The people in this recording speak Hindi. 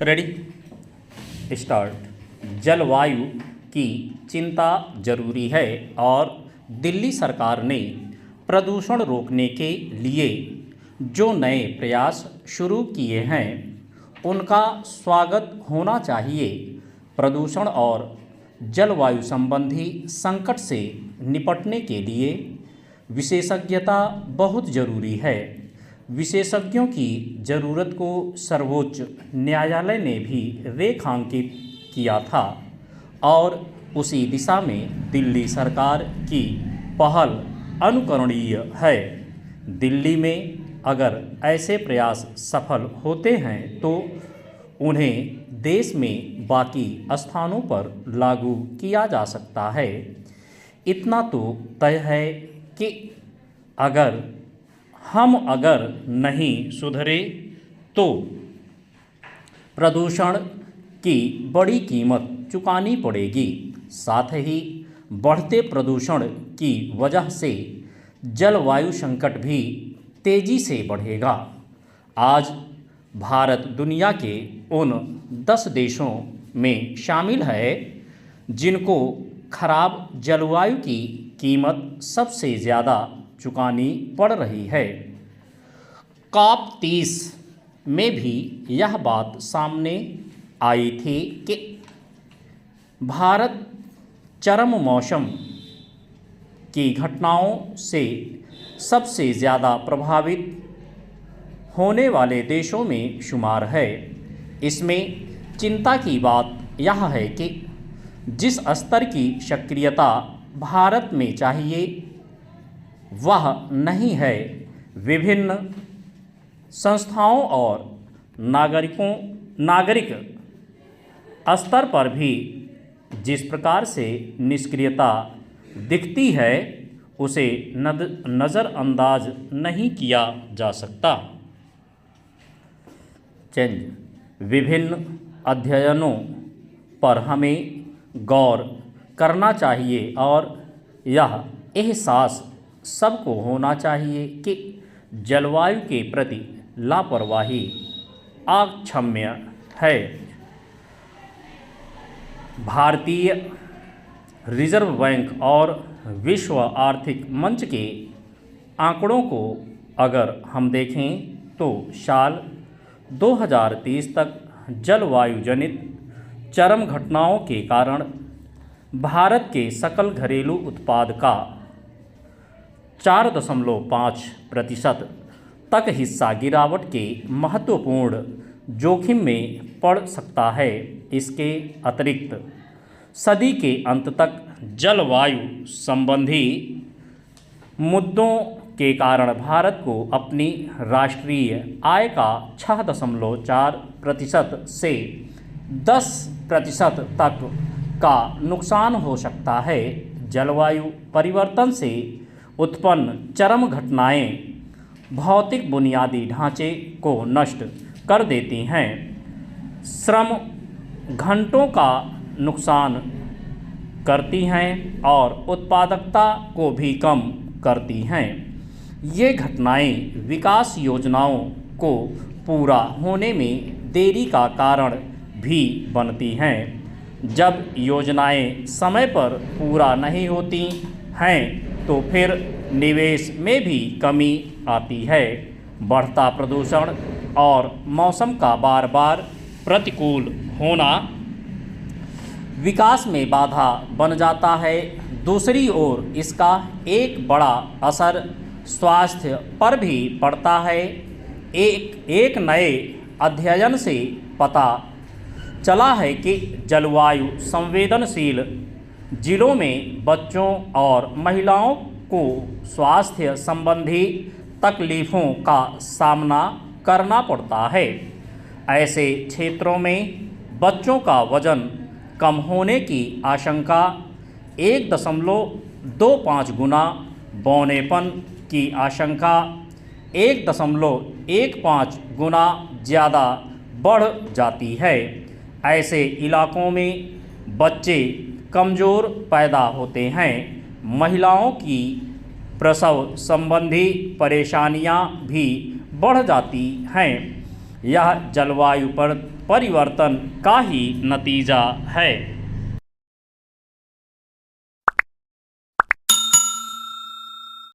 Ready start. जलवायु की चिंता जरूरी है और दिल्ली सरकार ने प्रदूषण रोकने के लिए जो नए प्रयास शुरू किए हैं उनका स्वागत होना चाहिए। प्रदूषण और जलवायु संबंधी संकट से निपटने के लिए विशेषज्ञता बहुत ज़रूरी है। विशेषज्ञों की ज़रूरत को सर्वोच्च न्यायालय ने भी रेखांकित किया था और उसी दिशा में दिल्ली सरकार की पहल अनुकरणीय है। दिल्ली में अगर ऐसे प्रयास सफल होते हैं तो उन्हें देश में बाकी स्थानों पर लागू किया जा सकता है। इतना तो तय है कि अगर नहीं सुधरे तो प्रदूषण की बड़ी कीमत चुकानी पड़ेगी। साथ ही बढ़ते प्रदूषण की वजह से जलवायु संकट भी तेज़ी से बढ़ेगा। आज भारत दुनिया के उन 10 देशों में शामिल है जिनको खराब जलवायु की कीमत सबसे ज़्यादा चुकानी पड़ रही है। COP30 में भी यह बात सामने आई थी कि भारत चरम मौसम की घटनाओं से सबसे ज़्यादा प्रभावित होने वाले देशों में शुमार है। इसमें चिंता की बात यह है कि जिस स्तर की सक्रियता भारत में चाहिए वह नहीं है। विभिन्न संस्थाओं और नागरिक स्तर पर भी जिस प्रकार से निष्क्रियता दिखती है उसे नज़रअंदाज नहीं किया जा सकता। विभिन्न अध्ययनों पर हमें गौर करना चाहिए और यह एहसास सबको होना चाहिए कि जलवायु के प्रति लापरवाही अक्षम्य है। भारतीय रिजर्व बैंक और विश्व आर्थिक मंच के आंकड़ों को अगर हम देखें तो साल 2030 तक जलवायु जनित चरम घटनाओं के कारण भारत के सकल घरेलू उत्पाद का 4.5% तक हिस्सा गिरावट के महत्वपूर्ण जोखिम में पड़ सकता है। इसके अतिरिक्त सदी के अंत तक जलवायु संबंधी मुद्दों के कारण भारत को अपनी राष्ट्रीय आय का 6.4% से 10% तक का नुकसान हो सकता है। जलवायु परिवर्तन से उत्पन्न चरम घटनाएं भौतिक बुनियादी ढांचे को नष्ट कर देती हैं, श्रम घंटों का नुकसान करती हैं और उत्पादकता को भी कम करती हैं। ये घटनाएं विकास योजनाओं को पूरा होने में देरी का कारण भी बनती हैं। जब योजनाएं समय पर पूरा नहीं होती हैं तो फिर निवेश में भी कमी आती है। बढ़ता प्रदूषण और मौसम का बार बार प्रतिकूल होना विकास में बाधा बन जाता है। दूसरी ओर इसका एक बड़ा असर स्वास्थ्य पर भी पड़ता है। एक नए अध्ययन से पता चला है कि जलवायु संवेदनशील जिलों में बच्चों और महिलाओं को स्वास्थ्य संबंधी तकलीफ़ों का सामना करना पड़ता है। ऐसे क्षेत्रों में बच्चों का वज़न कम होने की आशंका 1.25 गुना, बौनेपन की आशंका 1.15 गुना ज़्यादा बढ़ जाती है। ऐसे इलाकों में बच्चे कमज़ोर पैदा होते हैं। महिलाओं की प्रसव संबंधी परेशानियां भी बढ़ जाती हैं। यह जलवायु पर परिवर्तन का ही नतीजा है।